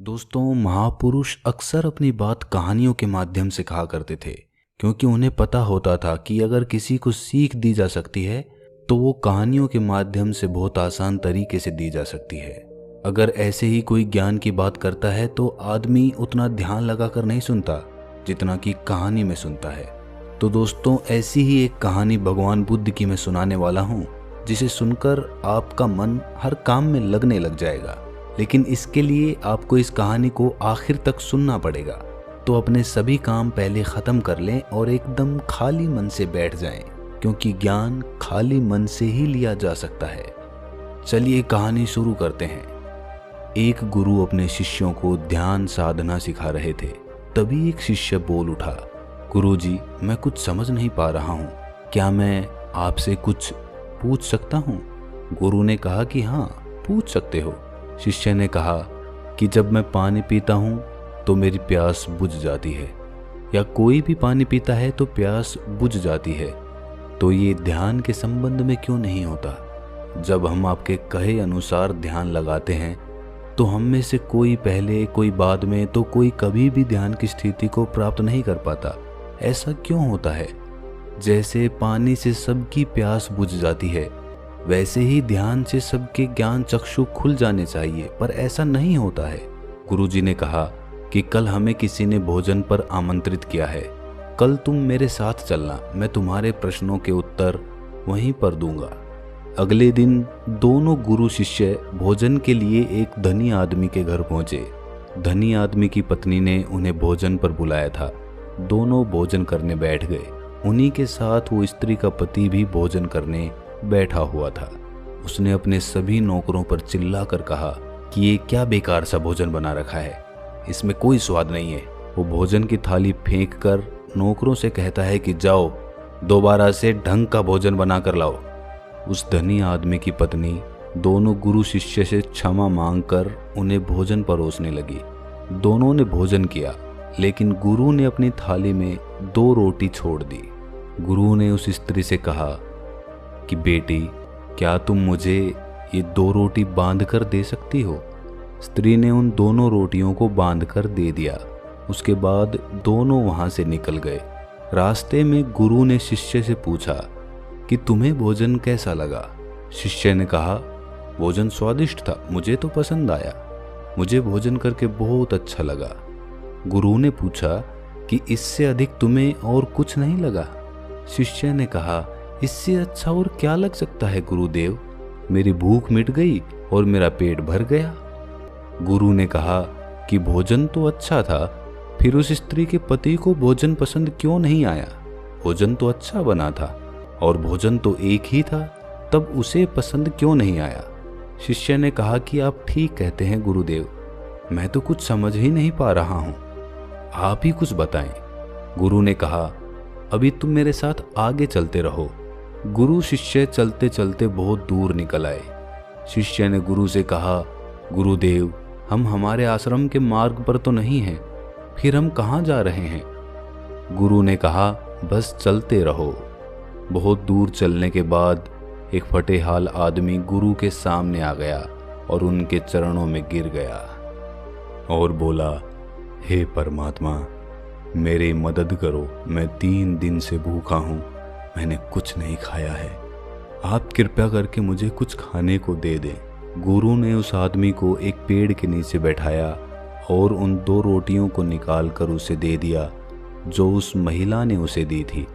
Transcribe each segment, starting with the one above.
दोस्तों, महापुरुष अक्सर अपनी बात कहानियों के माध्यम से कहा करते थे, क्योंकि उन्हें पता होता था कि अगर किसी को सीख दी जा सकती है तो वो कहानियों के माध्यम से बहुत आसान तरीके से दी जा सकती है। अगर ऐसे ही कोई ज्ञान की बात करता है तो आदमी उतना ध्यान लगाकर नहीं सुनता जितना कि कहानी में सुनता है। तो दोस्तों, ऐसी ही एक कहानी भगवान बुद्ध की मैं सुनाने वाला हूँ, जिसे सुनकर आपका मन हर काम में लगने लग जाएगा। लेकिन इसके लिए आपको इस कहानी को आखिर तक सुनना पड़ेगा। तो अपने सभी काम पहले ख़त्म कर लें और एकदम खाली मन से बैठ जाएं, क्योंकि ज्ञान खाली मन से ही लिया जा सकता है। चलिए कहानी शुरू करते हैं। एक गुरु अपने शिष्यों को ध्यान साधना सिखा रहे थे। तभी एक शिष्य बोल उठा, गुरुजी, मैं कुछ समझ नहीं पा रहा हूँ, क्या मैं आपसे कुछ पूछ सकता हूँ? गुरु ने कहा कि हाँ, पूछ सकते हो। शिष्य ने कहा कि जब मैं पानी पीता हूँ तो मेरी प्यास बुझ जाती है, या कोई भी पानी पीता है तो प्यास बुझ जाती है, तो ये ध्यान के संबंध में क्यों नहीं होता? जब हम आपके कहे अनुसार ध्यान लगाते हैं तो हम में से कोई पहले, कोई बाद में, तो कोई कभी भी ध्यान की स्थिति को प्राप्त नहीं कर पाता। ऐसा क्यों होता है? जैसे पानी से सबकी प्यास बुझ जाती है, वैसे ही ध्यान से सबके ज्ञान चक्षु खुल जाने चाहिए, पर ऐसा नहीं होता है। गुरुजी ने कहा कि कल हमें किसी ने भोजन पर आमंत्रित किया है, कल तुम मेरे साथ चलना, मैं तुम्हारे प्रश्नों के उत्तर वहीं पर दूंगा। अगले दिन दोनों गुरु शिष्य भोजन के लिए एक धनी आदमी के घर पहुंचे। धनी आदमी की पत्नी ने उन्हें भोजन पर बुलाया था। दोनों भोजन करने बैठ गए। उन्हीं के साथ वो स्त्री का पति भी भोजन करने बैठा हुआ था। उसने अपने सभी नौकरों पर चिल्लाकर कहा कि ये क्या बेकार सा भोजन बना रखा है, इसमें कोई स्वाद नहीं है। वो भोजन की थाली फेंक कर नौकरों से कहता है कि जाओ, दोबारा से ढंग का भोजन बना कर लाओ। उस धनी आदमी की पत्नी दोनों गुरु शिष्य से क्षमा मांगकर उन्हें भोजन परोसने लगी। दोनों ने भोजन किया, लेकिन गुरु ने अपनी थाली में 2 रोटी छोड़ दी। गुरु ने उस स्त्री से कहा कि बेटी, क्या तुम मुझे ये 2 रोटी बांध कर दे सकती हो? स्त्री ने उन दोनों रोटियों को बांध कर दे दिया। उसके बाद दोनों वहां से निकल गए। रास्ते में गुरु ने शिष्य से पूछा कि तुम्हें भोजन कैसा लगा? शिष्य ने कहा, भोजन स्वादिष्ट था, मुझे तो पसंद आया, मुझे भोजन करके बहुत अच्छा लगा। गुरु ने पूछा कि इससे अधिक तुम्हें और कुछ नहीं लगा? शिष्य ने कहा, इससे अच्छा और क्या लग सकता है गुरुदेव, मेरी भूख मिट गई और मेरा पेट भर गया। गुरु ने कहा कि भोजन तो अच्छा था, फिर उस स्त्री के पति को भोजन पसंद क्यों नहीं आया? भोजन तो अच्छा बना था और भोजन तो एक ही था, तब उसे पसंद क्यों नहीं आया? शिष्य ने कहा कि आप ठीक कहते हैं गुरुदेव, मैं तो कुछ समझ ही नहीं पा रहा हूँ, आप ही कुछ बताएं। गुरु ने कहा, अभी तुम मेरे साथ आगे चलते रहो। गुरु शिष्य चलते चलते बहुत दूर निकल आए। शिष्य ने गुरु से कहा, गुरुदेव, हम हमारे आश्रम के मार्ग पर तो नहीं हैं, फिर हम कहाँ जा रहे हैं? गुरु ने कहा, बस चलते रहो। बहुत दूर चलने के बाद एक फटेहाल आदमी गुरु के सामने आ गया और उनके चरणों में गिर गया और बोला, हे परमात्मा, मेरी मदद करो, मैं 3 दिन से भूखा हूँ, मैंने कुछ नहीं खाया है, आप कृपया करके मुझे कुछ खाने को दे दें। गुरु ने उस आदमी को एक पेड़ के नीचे बैठाया और उन 2 रोटियों को निकाल कर उसे दे दिया जो उस महिला ने उसे दी थी।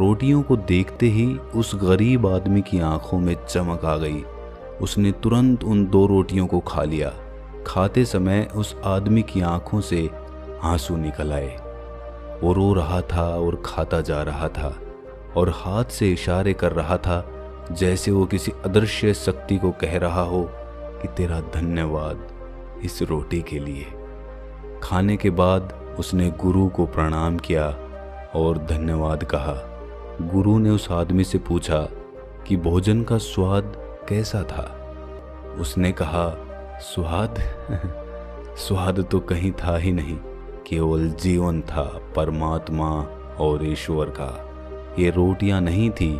रोटियों को देखते ही उस गरीब आदमी की आंखों में चमक आ गई। उसने तुरंत उन 2 रोटियों को खा लिया। खाते समय उस आदमी की आंखों से आंसू निकल आए। वो रो रहा था और खाता जा रहा था और हाथ से इशारे कर रहा था, जैसे वो किसी अदृश्य शक्ति को कह रहा हो कि तेरा धन्यवाद इस रोटी के लिए। खाने के बाद उसने गुरु को प्रणाम किया और धन्यवाद कहा। गुरु ने उस आदमी से पूछा कि भोजन का स्वाद कैसा था? उसने कहा, स्वाद स्वाद तो कहीं था ही नहीं, केवल जीवन था परमात्मा और ईश्वर का। ये रोटियां नहीं थी,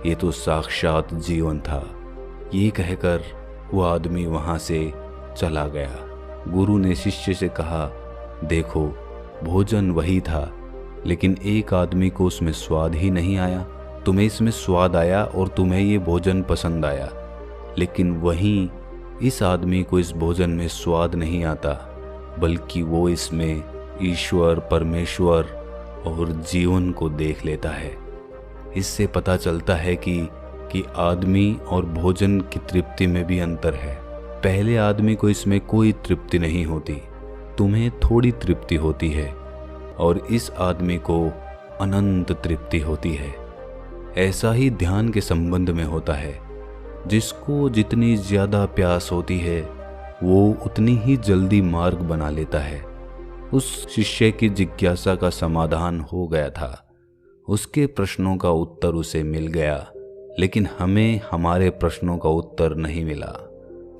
ये तो साक्षात जीवन था। ये कहकर वो आदमी वहां से चला गया। गुरु ने शिष्य से कहा, देखो, भोजन वही था, लेकिन एक आदमी को उसमें स्वाद ही नहीं आया। तुम्हें इसमें स्वाद आया और तुम्हें ये भोजन पसंद आया, लेकिन वहीं इस आदमी को इस भोजन में स्वाद नहीं आता, बल्कि वो इसमें ईश्वर, परमेश्वर और जीवन को देख लेता है। इससे पता चलता है कि आदमी और भोजन की तृप्ति में भी अंतर है। पहले आदमी को इसमें कोई तृप्ति नहीं होती, तुम्हें थोड़ी तृप्ति होती है, और इस आदमी को अनंत तृप्ति होती है। ऐसा ही ध्यान के संबंध में होता है। जिसको जितनी ज़्यादा प्यास होती है वो उतनी ही जल्दी मार्ग बना लेता है। उस शिष्य की जिज्ञासा का समाधान हो गया था, उसके प्रश्नों का उत्तर उसे मिल गया, लेकिन हमें हमारे प्रश्नों का उत्तर नहीं मिला।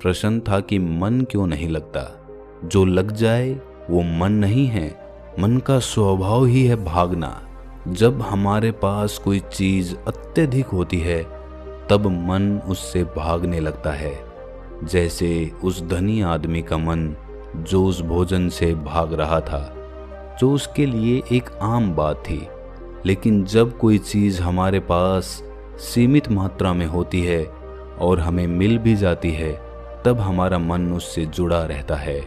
प्रश्न था कि मन क्यों नहीं लगता। जो लग जाए वो मन नहीं है, मन का स्वभाव ही है भागना। जब हमारे पास कोई चीज़ अत्यधिक होती है तब मन उससे भागने लगता है। जैसे उस धनी आदमी का मन जो उस भोजन से भाग रहा था, जो उसके लिए एक आम बात थी। लेकिन जब कोई चीज़ हमारे पास सीमित मात्रा में होती है और हमें मिल भी जाती है, तब हमारा मन उससे जुड़ा रहता है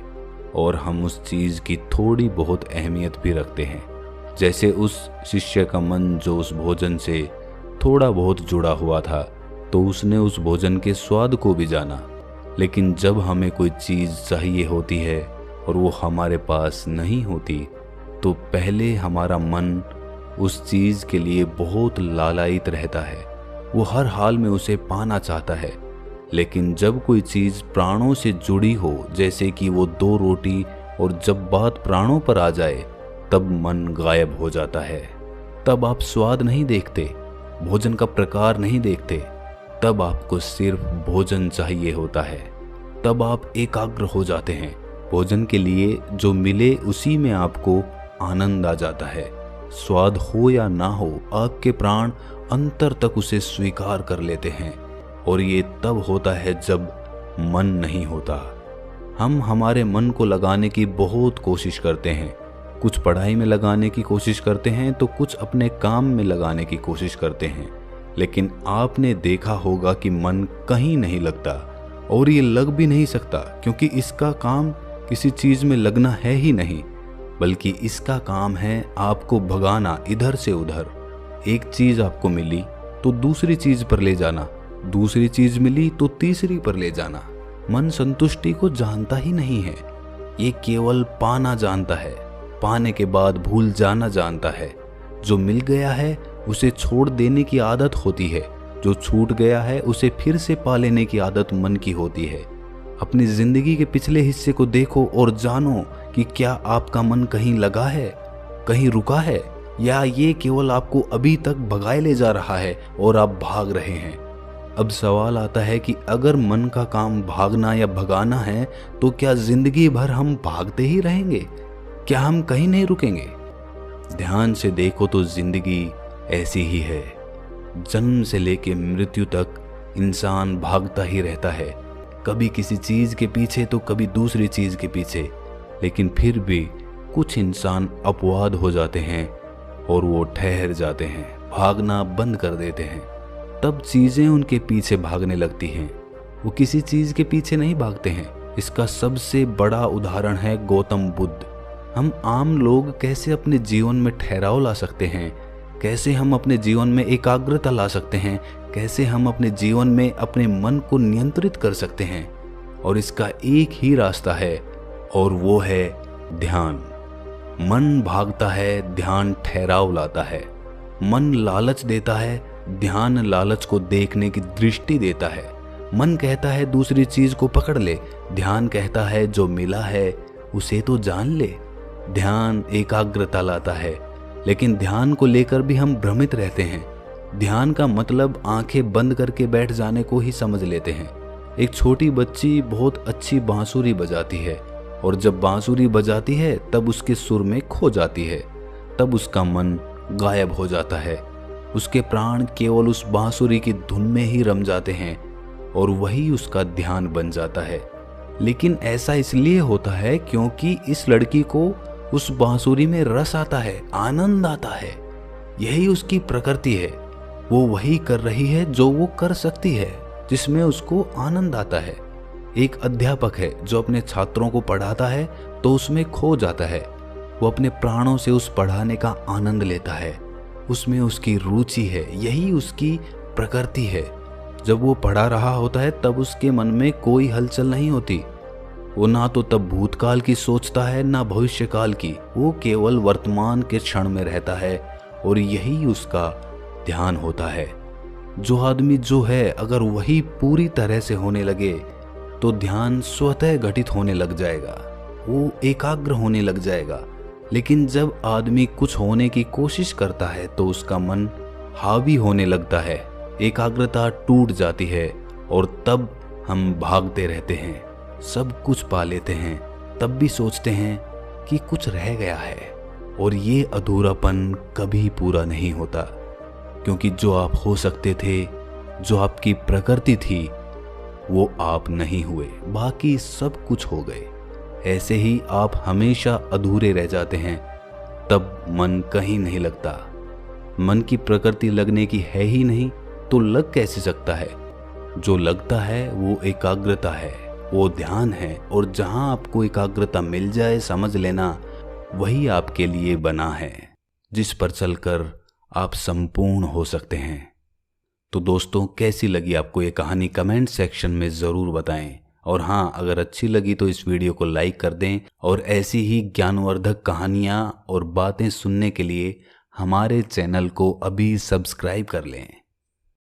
और हम उस चीज़ की थोड़ी बहुत अहमियत भी रखते हैं। जैसे उस शिष्य का मन जो उस भोजन से थोड़ा बहुत जुड़ा हुआ था, तो उसने उस भोजन के स्वाद को भी जाना। लेकिन जब हमें कोई चीज़ चाहिए होती है और वो हमारे पास नहीं होती, तो पहले हमारा मन उस चीज़ के लिए बहुत लालायित रहता है। वो हर हाल में उसे पाना चाहता है। लेकिन जब कोई चीज़ प्राणों से जुड़ी हो, जैसे कि वो 2 रोटी, और जब बात प्राणों पर आ जाए तब मन गायब हो जाता है। तब आप स्वाद नहीं देखते, भोजन का प्रकार नहीं देखते, तब आपको सिर्फ भोजन चाहिए होता है। तब आप एकाग्र हो जाते हैं। भोजन के लिए जो मिले उसी में आपको आनंद आ जाता है। स्वाद हो या ना हो, आपके प्राण अंतर तक उसे स्वीकार कर लेते हैं। और ये तब होता है जब मन नहीं होता। हम हमारे मन को लगाने की बहुत कोशिश करते हैं। कुछ पढ़ाई में लगाने की कोशिश करते हैं तो कुछ अपने काम में लगाने की कोशिश करते हैं। लेकिन आपने देखा होगा कि मन कहीं नहीं लगता, और ये लग भी नहीं सकता, क्योंकि इसका काम किसी चीज़ में लगना है ही नहीं, बल्कि इसका काम है आपको भगाना इधर से उधर। एक चीज़ आपको मिली तो दूसरी चीज़ पर ले जाना, दूसरी चीज़ मिली तो तीसरी पर ले जाना। मन संतुष्टि को जानता ही नहीं है, ये केवल पाना जानता है, पाने के बाद भूल जाना जानता है। जो मिल गया है उसे छोड़ देने की आदत होती है, जो छूट गया है उसे फिर से पा लेने की आदत मन की होती है। अपनी जिंदगी के पिछले हिस्से को देखो और जानो कि क्या आपका मन कहीं लगा है, कहीं रुका है, या ये केवल आपको अभी तक भगाए ले जा रहा है और आप भाग रहे हैं। अब सवाल आता है कि अगर मन का काम भागना या भगाना है, तो क्या जिंदगी भर हम भागते ही रहेंगे? क्या हम कहीं नहीं रुकेंगे? ध्यान से देखो तो जिंदगी ऐसी ही है। जन्म से लेके मृत्यु तक इंसान भागता ही रहता है, कभी किसी चीज के पीछे तो कभी दूसरी चीज के पीछे। लेकिन फिर भी कुछ इंसान अपवाद हो जाते हैं और वो ठहर जाते हैं, भागना बंद कर देते हैं। तब चीजें उनके पीछे भागने लगती हैं, वो किसी चीज के पीछे नहीं भागते हैं। इसका सबसे बड़ा उदाहरण है गौतम बुद्ध। हम आम लोग कैसे अपने जीवन में ठहराव ला सकते हैं, कैसे हम अपने जीवन में एकाग्रता ला सकते हैं, कैसे हम अपने जीवन में अपने मन को नियंत्रित कर सकते हैं। और इसका एक ही रास्ता है, और वो है ध्यान। मन भागता है, ध्यान ठहराव लाता है। मन लालच देता है, ध्यान लालच को देखने की दृष्टि देता है। मन कहता है दूसरी चीज को पकड़ ले, ध्यान कहता है जो मिला है उसे तो जान ले। ध्यान एकाग्रता लाता है, लेकिन ध्यान को लेकर भी हम भ्रमित रहते हैं। ध्यान का मतलब आंखें बंद करके बैठ जाने को ही समझ लेते हैं। एक छोटी बच्ची बहुत अच्छी बांसुरी बजाती है, और जब बांसुरी बजाती है तब उसके सुर में खो जाती है, तब उसका मन गायब हो जाता है। उसके प्राण केवल उस बांसुरी की धुन में ही रम जाते हैं, और वही उसका ध्यान बन जाता है। लेकिन ऐसा इसलिए होता है क्योंकि इस लड़की को उस बांसुरी में रस आता है, आनंद आता है। यही उसकी प्रकृति है। वो वही कर रही है जो वो कर सकती है, जिसमें उसको आनंद आता है। एक अध्यापक है जो अपने छात्रों को पढ़ाता है तो उसमें खो जाता है। वो अपने प्राणों से उस पढ़ाने का आनंद लेता है, उसमें उसकी रुचि है, यही उसकी प्रकृति है। जब वो पढ़ा रहा होता है तब उसके मन में कोई हलचल नहीं होती। वो ना तो तब भूतकाल की सोचता है ना भविष्यकाल की। वो केवल वर्तमान के क्षण में रहता है और यही उसका ध्यान होता है। जो आदमी जो है, अगर वही पूरी तरह से होने लगे तो ध्यान स्वतः घटित होने लग जाएगा, वो एकाग्र होने लग जाएगा। लेकिन जब आदमी कुछ होने की कोशिश करता है तो उसका मन हावी होने लगता है, एकाग्रता टूट जाती है और तब हम भागते रहते हैं, सब कुछ पा लेते हैं, तब भी सोचते हैं कि कुछ रह गया है। और ये अधूरापन कभी पूरा नहीं होता, क्योंकि जो आप हो सकते थे, जो आपकी प्रकृति थी, वो आप नहीं हुए, बाकी सब कुछ हो गए। ऐसे ही आप हमेशा अधूरे रह जाते हैं, तब मन कहीं नहीं लगता। मन की प्रकृति लगने की है ही नहीं तो लग कैसे सकता है? जो लगता है वो एकाग्रता है, वो ध्यान है। और जहां आपको एकाग्रता मिल जाए, समझ लेना वही आपके लिए बना है, जिस पर चलकर आप संपूर्ण हो सकते हैं। तो दोस्तों, कैसी लगी आपको ये कहानी? कमेंट सेक्शन में ज़रूर बताएं। और हाँ, अगर अच्छी लगी तो इस वीडियो को लाइक कर दें और ऐसी ही ज्ञानवर्धक कहानियाँ और बातें सुनने के लिए हमारे चैनल को अभी सब्सक्राइब कर लें।